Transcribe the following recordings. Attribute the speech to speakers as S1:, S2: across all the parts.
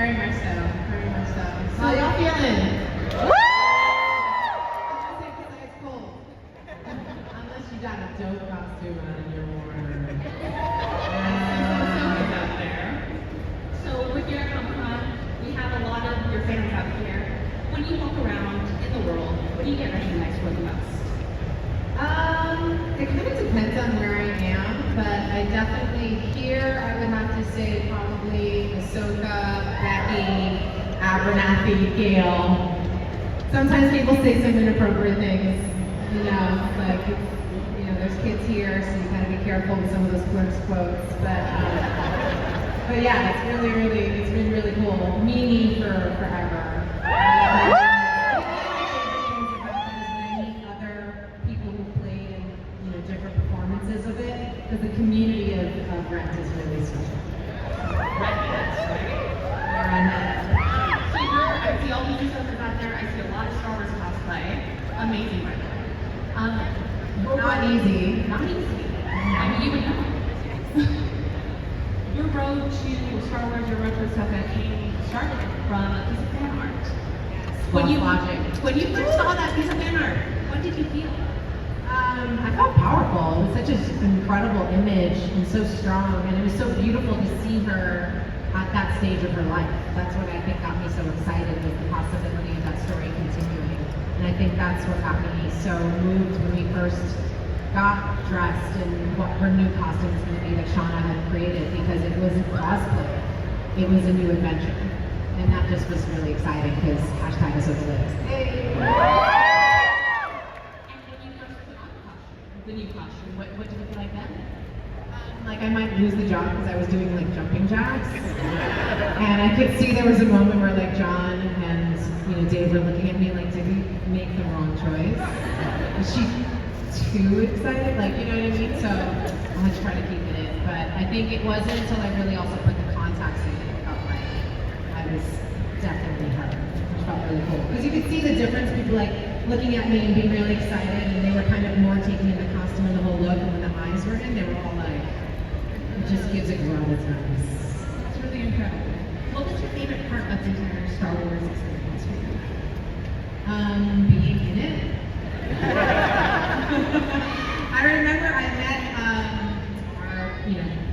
S1: Very much so. Very much so.
S2: How y'all feeling? It's cold. Unless you got a dope costume on and you're warm.
S1: Out there. So we're here at Comic-Con. We have a lot of your fans out here. When you walk around in the world, what do you get recognized for the most?
S2: It kind of depends on where I am, but I definitely here I would have to say probably Ahsoka, Becky, Abernathy, Gail. Sometimes people say some inappropriate things, you know, like you know, there's kids here, so you gotta be careful with some of those clerks quotes. But yeah, it's been really cool. Mimi for forever. Of it, because the community of Rent is really special.
S1: Redheads, right? Here, I see all these associates out there. I see a lot of Star Wars cosplay. Amazing, by the way.
S2: Not easy.
S1: Not easy. I mean, you would know. Your road to Star Wars, your road to Ahsoka started from a piece of fan art. When you first saw that piece of fan art, what did you feel?
S2: I felt powerful. It was such an incredible image and so strong, and it was so beautiful to see her at that stage of her life. That's what I think got me so excited, was the possibility of that story continuing. And I think that's what got me so moved when we first got dressed in what her new costume was going to be that Shauna had created, because it wasn't cosplay. It was a new adventure. And that just was really exciting, because hashtag Ahsoka lives. Hey!
S1: The new costume. What did it feel like then?
S2: Like I might lose the job because I was doing like jumping jacks, and I could see there was a moment where like John and Dave were looking at me like, did we make the wrong choice? Was she too excited? Like, you know what I mean? So I'm gonna try to keep it in, but I think it wasn't until I really also put the contacts in that it felt like I was definitely her, which felt really cool because you could see the difference. People like looking at me and being really excited, and they were kind of more taking in the costume and the whole look, and when the eyes were in, they were all like, it just gives it gravitas.
S1: It's really incredible. What was your favorite part of the entire Star Wars experience for you?
S2: Being in it. I remember I met our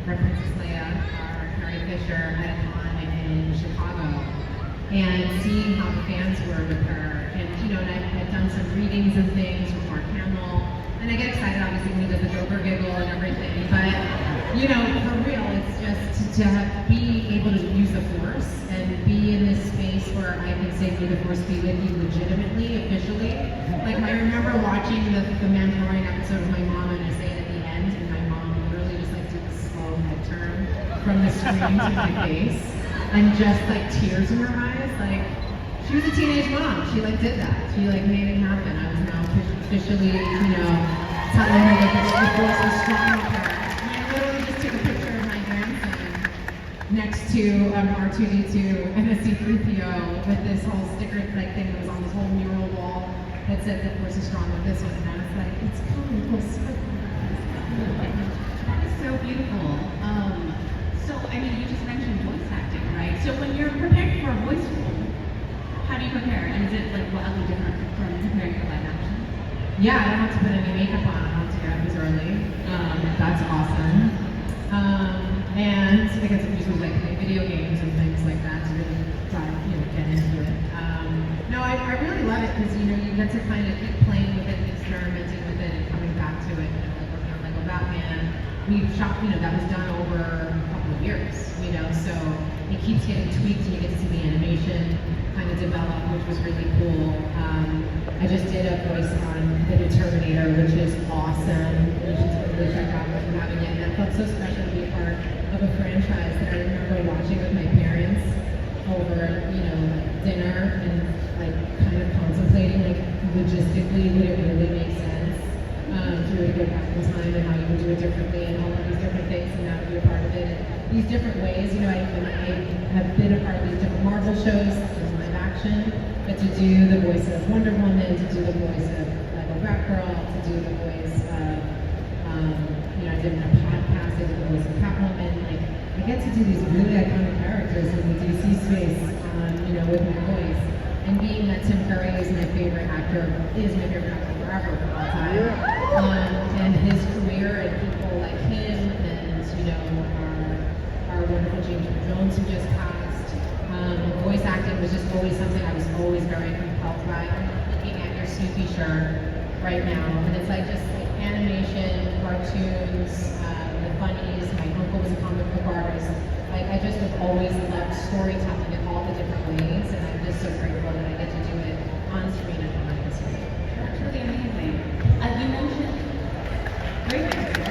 S2: Princess Leia, our Carrie Fisher, at a con in Chicago, and seeing how the fans were with her. And I've done some readings and things with Mark Hamill, and I get excited obviously when he does the Joker giggle and everything, but for real, it's just to be able to use the Force and be in this space where I can say may the Force be with you legitimately, officially. Like I remember watching the Mandalorian episode with my mom, and I say it at the end, and my mom literally just like did a slow head turn from the screen to my face, and just like tears in her eyes, like. She was a teenage mom. She did that. She made it happen. I was now officially, telling her that the Force was strong with her. And I literally just took a picture of my grandson next to R2D2 and a C3PO with this whole sticker thing that was on this whole mural wall that said the Force is strong with this one. And I was like, it's coming full circle.
S1: That is so beautiful. So you just mentioned voice acting, right? So when you're preparing for a voice role, how do you prepare? And is it wildly different from preparing for live action?
S2: Yeah, I don't have to put any makeup on. I don't have to get up as early. That's awesome. And I guess I'm just play video games and things like that to really get into it. No, I really love it because you get to kind of keep playing with it and experimenting with it and coming back to it. Like working on Lego Batman, we've shot. That was done over a couple of years. So it keeps getting tweaked and you get to see the animation kind of develop, which was really cool. I just did a voice on The Terminator, which is awesome. You should totally check out if you haven't yet. And that felt so special to be a part of a franchise that I remember watching with my parents over, dinner and kind of contemplating logistically would it really make sense to really go back in time and how you would do it differently and all of these different things and now to be a part of it in these different ways. I have been a part of these different Marvel shows, live action, but to do the voice of Wonder Woman, to do the voice of Lego Batgirl, to do the voice of, I did a podcast, I did the voice of Catwoman. I get to do these really iconic characters characters in the DC space, with my voice. And being that Tim Curry is my favorite actor forever for all time. And his career and people like him and, our wonderful James Earl Jones who just passed. Voice acting was just always something I was always very compelled by. I'm looking at your Snoopy shirt right now, and it's like just like animation, cartoons, the funnies. My uncle was a comic book artist. Like I just have always loved storytelling in all the different ways, and I'm just so grateful that I get to do it on screen and behind the screen.
S1: That's really amazing. You mentioned great answer.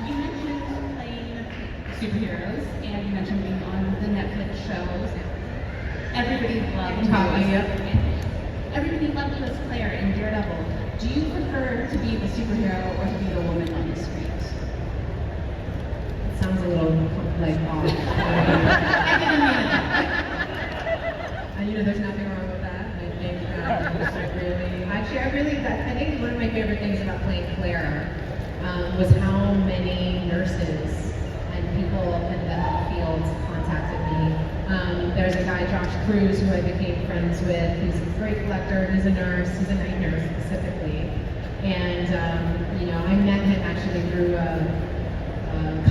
S1: You mentioned playing superheroes, and you mentioned being on the Netflix shows. Everybody loved you. Everybody loved you as Claire in Daredevil. Do you prefer to be the superhero or to be the woman on the street?
S2: It sounds a little like off.
S1: I didn't mean it that way.
S2: There's nothing wrong with that. I think I think one of my favorite things about playing Claire was how many nurses and people in the health field contacted me. There's a guy, Josh Cruz, who I became friends with. He's a great collector. He's a nurse. He's a night nurse specifically. And, I met him actually through a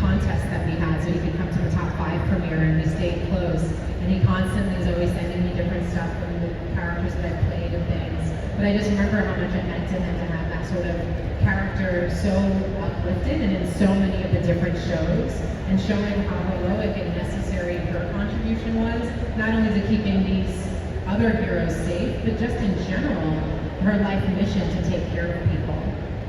S2: contest that we had so he could come to the top 5 premiere, and we stayed close. And he constantly is always sending me different stuff from the characters that I've played and things. But I just remember how much it meant to him to have that sort of character so uplifted and in so many of the different shows, and showing how heroic and necessary her contribution was, not only to keeping these other heroes safe, but just in general, her life mission to take care of people.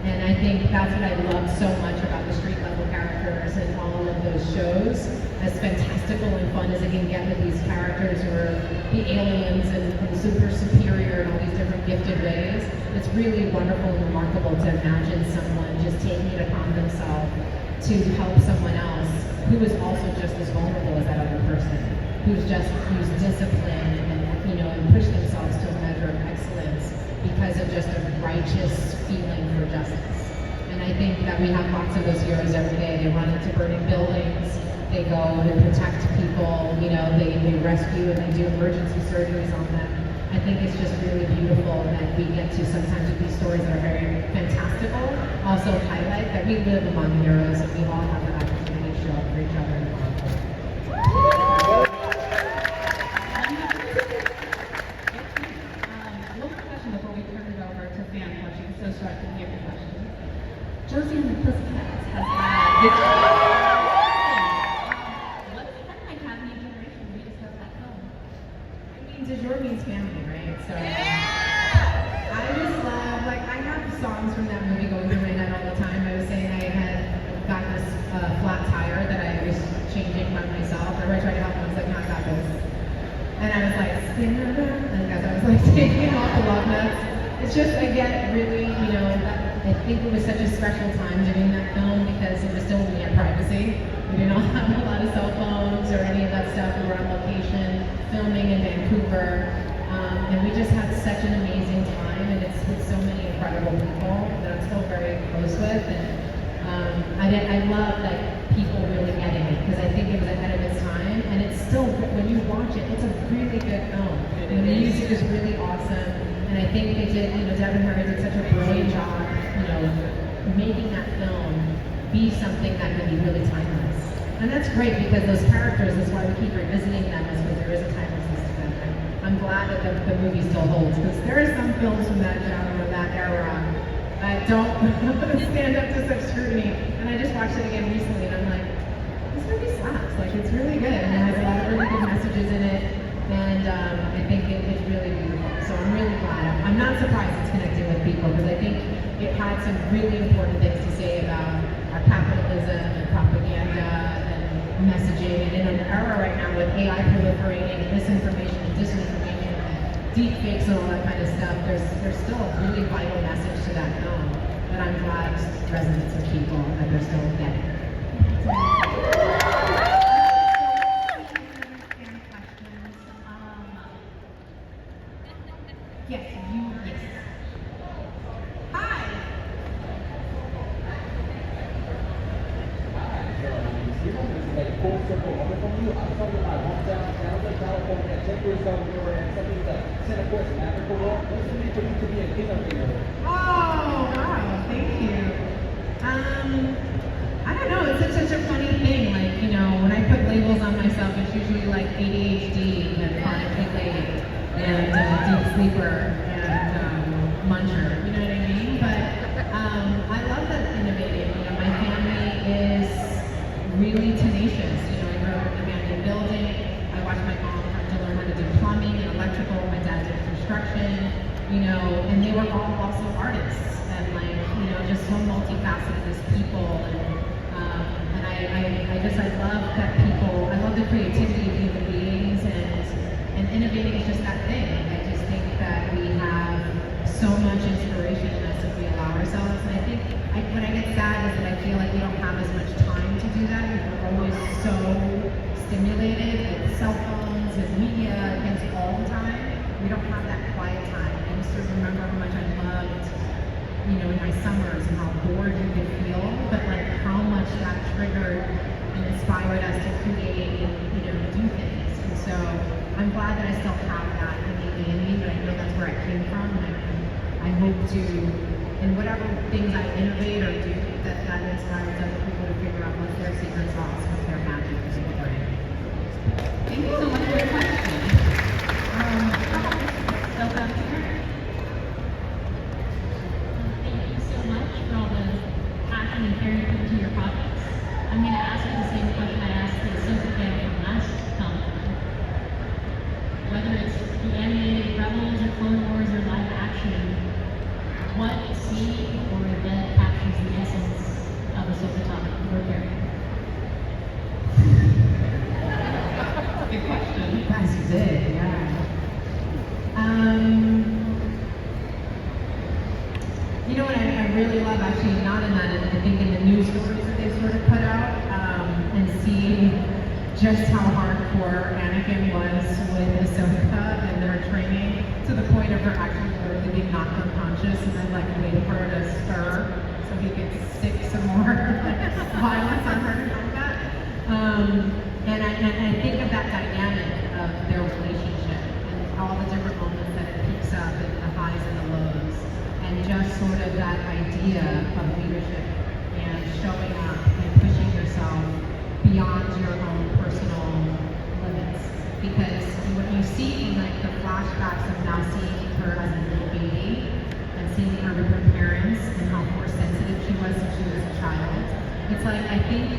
S2: And I think that's what I loved so much about the street level characters and all of those shows. As fantastical and fun as it can get with these characters who are the aliens and super superior in all these different gifted ways, it's really wonderful and remarkable to imagine someone just taking it upon themselves to help someone else who is also just as vulnerable as that other person, who's disciplined and push themselves to a measure of excellence because of just a righteous feeling for justice. And I think that we have lots of those heroes every day. They run into burning buildings, they go and protect people, they rescue and they do emergency surgeries on them. I think it's just really beautiful that we get to sometimes with these stories that are very fantastical, also highlight that we live among heroes and we all have the opportunity to show up for each other.
S1: One more question before we turn it over to fan questions, so start to hear your questions. Josie and the Pussycats has had what's it been like having a generation rediscover that film?
S2: I mean, du jour means family, right? So I just love, I have songs from that movie going through my head all the time. I was saying I had got this flat tire that I was changing by myself. Everybody tried to help me. I was like, no, I got this. And I was like, spin around. And as I was taking off the love nuts, it's just, I get really, I think it was such a special time doing that film because it was still when we had privacy. We did not have a lot of cell phones or any of that stuff. We were on location filming in Vancouver. And we just had such an amazing time, and it's with so many incredible people that I'm still very close with. And I love that people really getting it because I think it was ahead of its time, and it's still, when you watch it, it's a really good film. The music is really awesome, and I think they did, Devin Harry did such a brilliant job, making that film be something that can be really timeless. And that's great because those characters is why we keep revisiting them, is because there is a timelessness to them. And I'm glad that the movie still holds, because there are some films from that genre, that era, that don't stand up to such scrutiny. And I just watched it again recently, and I'm like, this movie slaps. It's really good, and it has a lot of really good messages in it. And I think it's really beautiful. So I'm really glad. I'm not surprised it's connecting with people, because I think it had some really important things to say about our capitalism and propaganda and messaging. And in an era right now with AI proliferating and misinformation and disinformation and deep fakes and all that kind of stuff, there's still a really vital message to that film that I'm glad resonates with people, that they're still getting.
S1: Yes.
S2: Hi.
S3: like full circle over from you. I'm from my hometown, San Jose, California. 10 years ago, we were in something like Santa Cruz, Africa World. What's it mean for you to be an innovator?
S2: Oh, wow, thank you. I don't know, it's such a funny thing. Like, you know, when I put labels on myself, it's usually like ADHD and chronically late and deep sleeper and muncher, you know what I mean? But I love that innovative. You know, my family is really tenacious. You know, I grew up in the family building. I watched my mom have to learn how to do plumbing and electrical. My dad did construction, you know, and they were all also artists and like, you know, just so multifaceted as people. And I love that people, I love the creativity of human beings and innovating is just that thing. I just think that we have so much inspiration in us if we allow ourselves. And I think when I get sad is that I feel like we don't have as much time to do that. We're always so stimulated with cell phones and media against all the time. We don't have that quiet time. I used to remember how much I loved, you know, in my summers and how bored you could feel, but like how much that triggered and inspired us to create and, you know, do things. And so I'm glad that I still have that innately in me, but I know that's where I came from. And I hope to, in whatever things I innovate or do, that inspires other people to figure out what's their secret sauce, what's their magic is in the brain.
S1: Thank you so much for your question. So back here.
S4: Thank you so much for all the passion and care you put into your projects. I'm going to ask you the same question I asked the Sophie family from last Comic-Con. Whether it's the animated Rebels or Clone Wars or live action, what scene or event captures the essence of a Sophie your character?
S1: Good question.
S2: That's big, yeah. You know what I really love, actually, not in that, I think in the news stories that they sort of put out, and seeing just how hardcore Anakin was with Ahsoka and their training to the point of her actually literally being knocked unconscious and then like wait for her to stir so he could stick some more violence on her in combat. And I think of that dynamic of their relationship and all the different moments that it peaks up and the highs and the lows, and just sort of that idea of leadership and showing up and pushing yourself beyond your own personal limits. Because what you see in like the flashbacks of now seeing her as a little baby and seeing her with her parents and how force sensitive she was since she was a child, it's like I think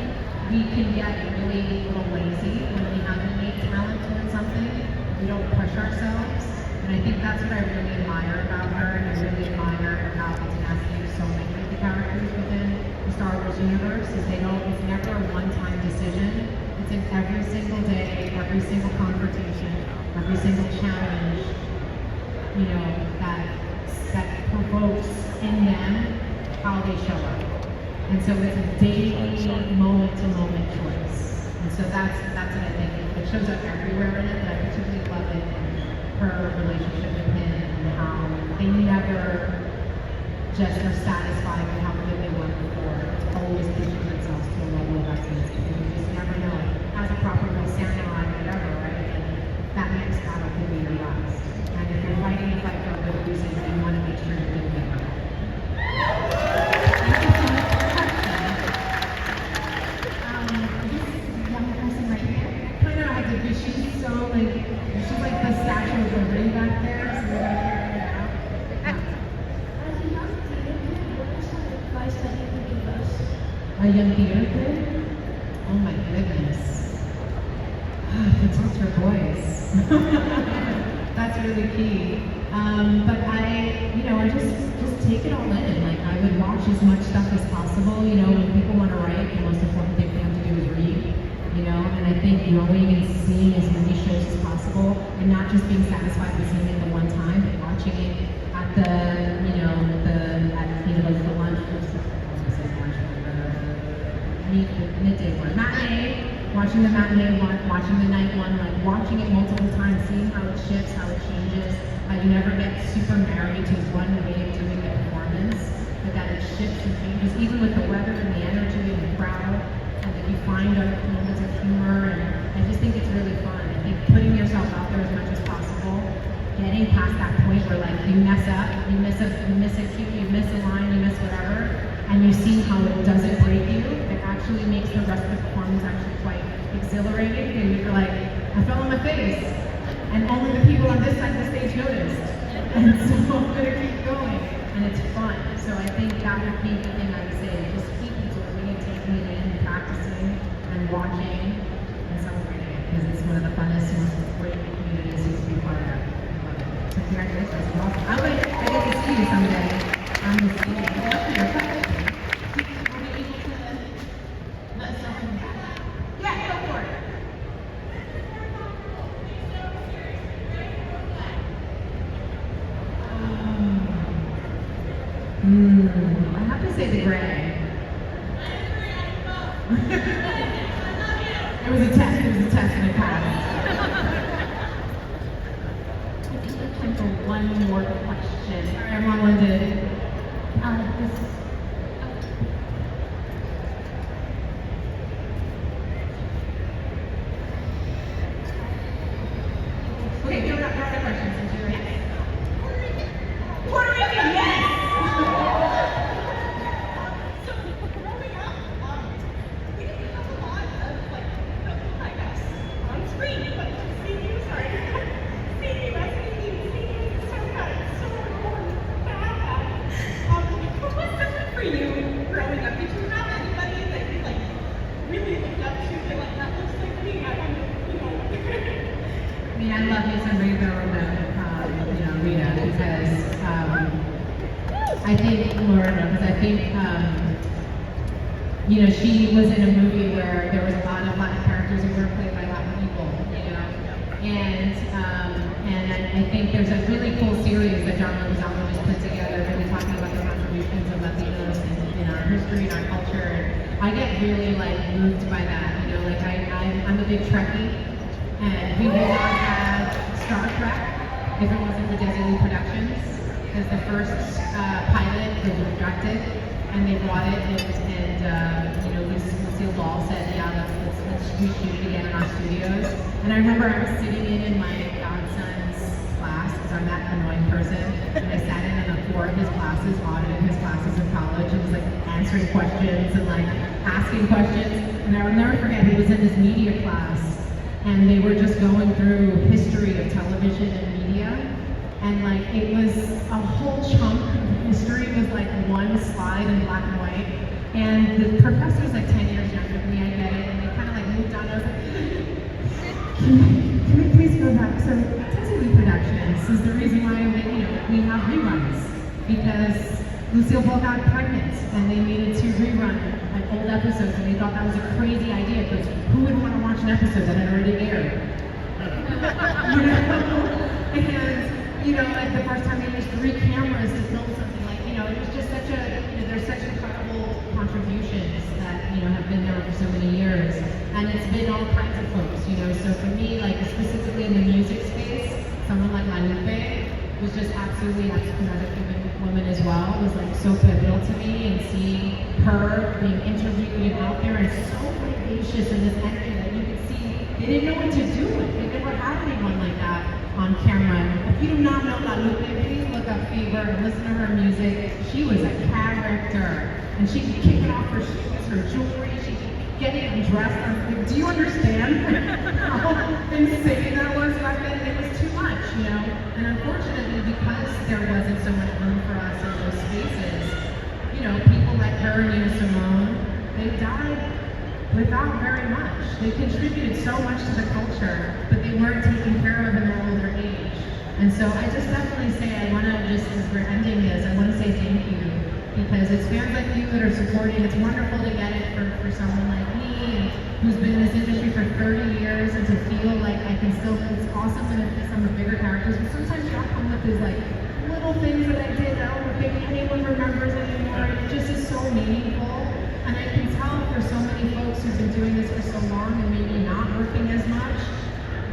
S2: we can get really a little lazy when we have innate talent towards something. We don't push ourselves. And I think that's what I really admire about her, and I really admire about the tenacity of so many of the characters within the Star Wars universe, is it's never a one-time decision. It's in every single day, every single confrontation, every single challenge, you know, that provokes in them how they show up. And so it's a daily, moment-to-moment choice. And so that's what I think. It shows up everywhere in it, but I particularly love it in her relationship with him and how they never just are satisfied with how good they were before. It's always pushing themselves to a level of excellence. And you just never know. As a proper samurai, whatever, right? And that next battle could be your last. And if you're fighting a fight for a good reason, you want to make sure you're doing it right.
S1: Thank you so much for your question. This young person right here.
S2: I know, I did, but she's so like, she's like the statue of liberty back there, so we're gonna figure it out.
S5: As a young theater kid, what is some advice that you could give us?
S2: A young theater kid? Oh my goodness. Protect your voice. That's really key. But I just take it all in. Like I would watch as much stuff as possible. You know, when people want to write, the most important thing for them to do is read. You know, and I think growing and seeing as many shows as possible, and not just being satisfied with seeing it the one time, but watching it at the lunch, the midday one, matinee, watching the matinee one, watching the night one, like watching it multiple times, seeing how it shifts, how it changes. You never get super married to one way of doing the performance, but that it shifts and changes, even with the weather and the energy and the crowd. and like you find moments of humor, and I just think it's really fun. I think putting yourself out there as much as possible, getting past that point where like you mess up, you miss a cue, you miss a line, you miss whatever, and you see how it doesn't break you. It actually makes the rest of the performance actually quite exhilarating, and you're like, I fell on my face, and only the people on this side of the stage noticed, and so I'm gonna keep going, and it's fun. So I think that would be the thing I would say, just keep absorbing and taking it in, and practicing and watching and celebrating it, because it's one of the funnest and most great communities to be part of. I love it. So congratulations, it's awesome. I get to see you someday. I'm just kidding.
S1: Are we able to let us know from the back? Yeah, go for it.
S2: I have to say the gray. It was a test and it passed.
S1: I think we have time for one more question.
S2: Sorry, I'm long-winded. Okay, throw out questions since you're
S1: Puerto Rican, yes!
S6: So growing up, we didn't have a lot of like us on screen, but seeing you, sorry, seeing you as seeing you is so good, so bad. What was different for you growing up? Did you have anybody that you like really looked up to? That like that looks like me? I want to, you know.
S2: I mean, I love me some Rita Rita, because I think, she was in a movie where there was a lot of Latin characters who were played by Latin people, and I think there's a really cool series that John Rosario just put together, really talking about the contributions of Latinos in our history and our culture, and I get really like moved by that, I'm a big Trekkie, and we would not have Star Trek if it wasn't for Desi Lee Productions, because the first pilot was rejected, and they brought it, and Lucille Ball said, yeah, let's reshoot it again in our studios. And I remember I was sitting in my godson's class, because I'm that annoying person, and I sat in on 4 of his classes, audited his classes in college, and was like answering questions and like asking questions. And I will never forget, he was in this media class, and they were just going through history of television and media, and like it was a whole chunk of history was like one slide in black and white, and the professor was like 10 years younger than me, I get it, and they kind of like moved on. I was like, can we please go back? So Desi Productions is the reason why we have reruns, because Lucille Ball got pregnant and they needed to rerun like old episodes, and they thought that was a crazy idea, because who would want to watch an episode that had already aired? And like the first time they used 3 cameras to film something, it was just such a, there's such incredible contributions that, have been there for so many years. And it's been all kinds of folks, so for me, like specifically in the music space, someone like La Lupe was just absolutely another human woman as well, was like so pivotal to me, and seeing her being interviewed and out there and so vivacious in this energy that you could see they didn't know what to do with. They never had anyone like that on camera. If you do not know La Lupe, please look up Fever and listen to her music. She was a character, and she could kick it off her shoes, her jewelry, she could get it undressed. Do you understand how insane that was back then? It was too much, And unfortunately, because there wasn't so much room for us in those spaces, people like her and Nina Simone, they died without very much. They contributed so much to the culture, but they weren't taken care of in their older age. And so I just definitely say, I want to just, as we're ending this, I want to say thank you, because it's fans like you that are supporting. It's wonderful to get it for someone like me, and who's been in this industry for 30 years, and to feel like I can still, it's awesome to see some of the bigger characters, but sometimes y'all come with these like little things that I did that I don't think anyone remembers anymore. It just is so meaningful. And I can tell for so many folks who've been doing this for so long and maybe not working as much,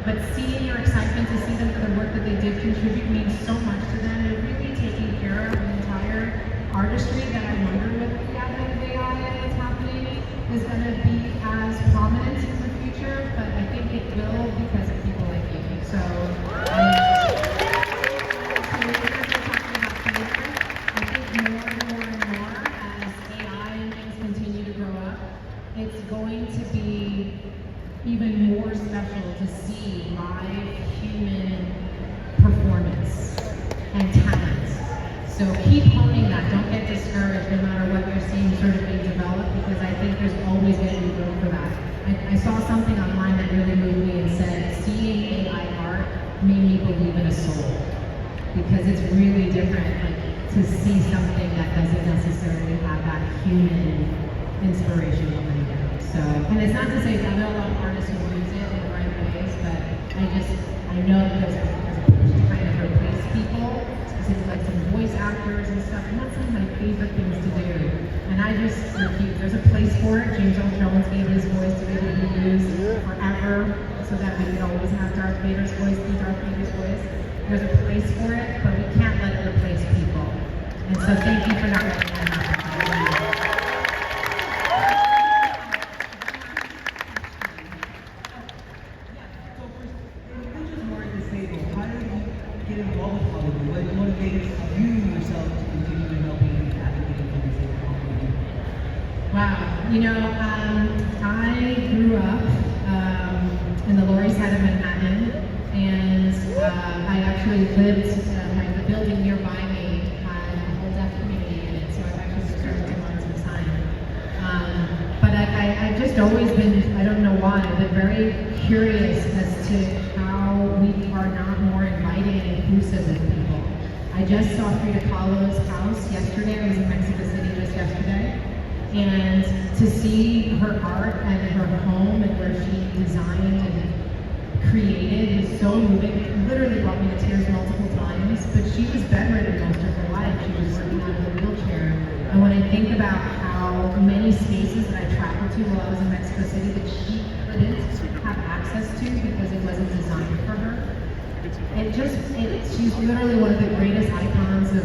S2: but seeing your excitement to see them for the work that they did contribute means so much to them, and really taking care of the entire artistry that I wonder with the advent of AI that's happening is going to be more special to see live human performance and talent. So keep honing that. Don't get discouraged no matter what you're seeing sort of being developed, because I think there's always going to be room for that. I saw something online that really moved me and said, seeing AI art made me believe in a soul. Because it's really different, like, to see something that doesn't necessarily have that human inspiration behind it. So, and it's not to say, I know a lot of artists who use it in the right ways, but I know that there's a push to kind of replace people, specifically like some voice actors and stuff, and that's some of my favorite things to do. And I just repeat, there's a place for it. James Earl Jones gave his voice to be able to be used forever, so that we could always have Darth Vader's voice be Darth Vader's voice. There's a place for it, but we can't let it replace people. And so thank you for not letting that happen.
S7: Get involved with Hollywood? What motivates you yourself to continue helping and advocating for these things?
S2: Wow, you know, I grew up in the Lower East Side of Manhattan, and I actually lived, like the building nearby me had a whole deaf community in it, so I've actually served to learn some sign. But I've just always been, I don't know why, but very curious as to how we are not more inviting and inclusive as people. I just saw Frida Kahlo's house yesterday. I was in Mexico City just yesterday. And to see her art and her home and where she designed and created is so moving. It literally brought me to tears multiple times. But she was bedridden most of her life. She was working out of a wheelchair. And when I think about how many spaces that I traveled to while I was in Mexico City that she couldn't have access to because it wasn't designed for her, she's literally one of the greatest icons of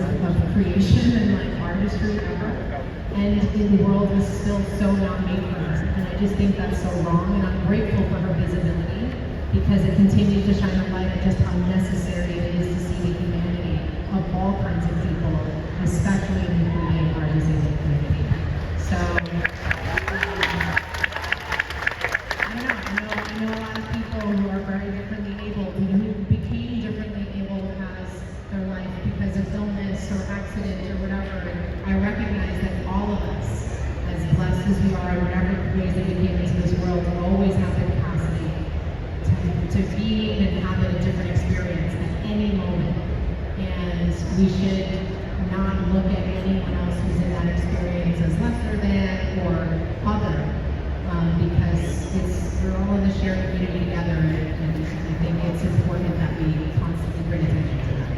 S2: creation and like artistry ever. And the world was still so not made for her. And I just think that's so wrong. And I'm grateful for her visibility because it continues to shine a light on just how necessary it is to see the humanity of all kinds of people, especially including our disabled community. So, I know a lot of people who are very differently able, who became differently able as their life because of illness or accident or whatever. And I recognize that all of us, as blessed as we are in whatever ways that we came into this world, always have the capacity to be and inhabit a different experience at any moment. And we should not look at anyone else who's in that experience as lesser than or other, because we're all in the shared community together, and I think it's important that we constantly bring attention to that.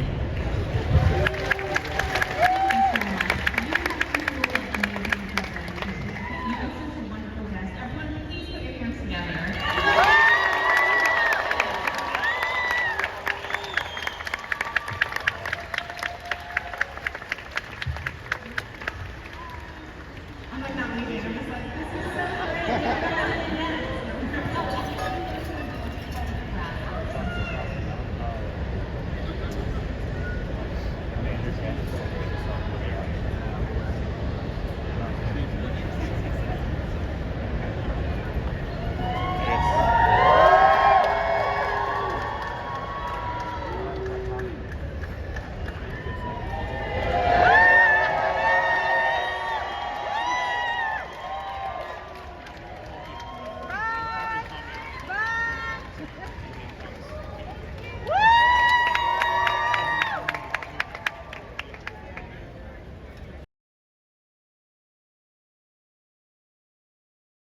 S1: I'm like not leaving. I'm just like, this is so great.